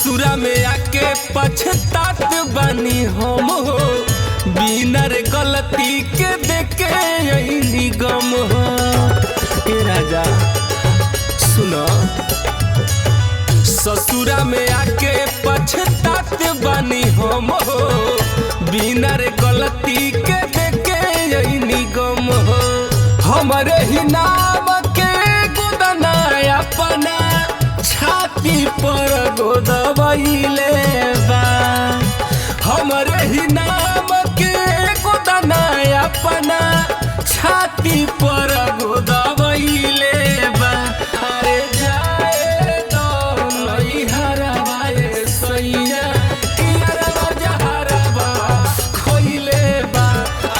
ससुरा में आके पछतात बानी हम हो, बिना रे गलती के देखे यही गम हो। ए राजा सुनो, ससुरा में आके पछतात बानी हम हो, बिना रे गलती के देखे यही गम हो। हमरे ही नाम के गोदना अपना छाती पर गोदबैले बा, हमरे ही नाम के गोदना अपना छाती पर गोदबैले बा। अरे जाए तो नैहरवा सैया कियरवा जहरवा खोइले बा।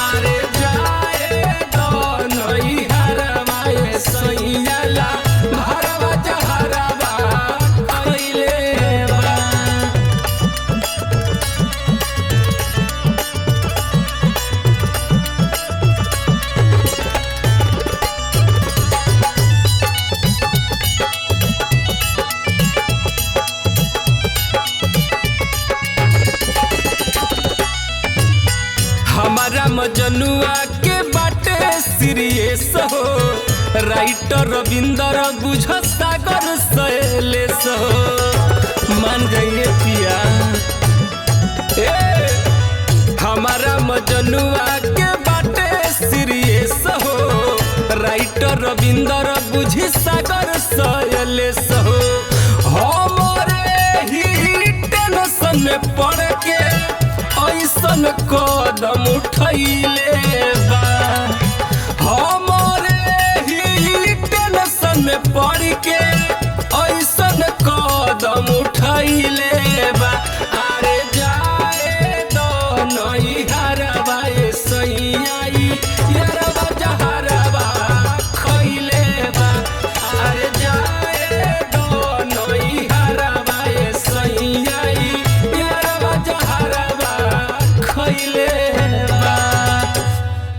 अरे जाए तो नैहरवा सैया ला भरवा जहरवा खोइले बा। हमारा मजनुआ के बाटे सीरियस हो, राइटर रविंदर बुझ सागर शैलेश हो। मान जाइए पिया हमारा मजनुआ के बाटे सीरियस हो, राइटर रविंदर बुझ सागर शैलेश हो। हमारे ही टेंशन में पड़ के ऐसन कदम उठैले बा।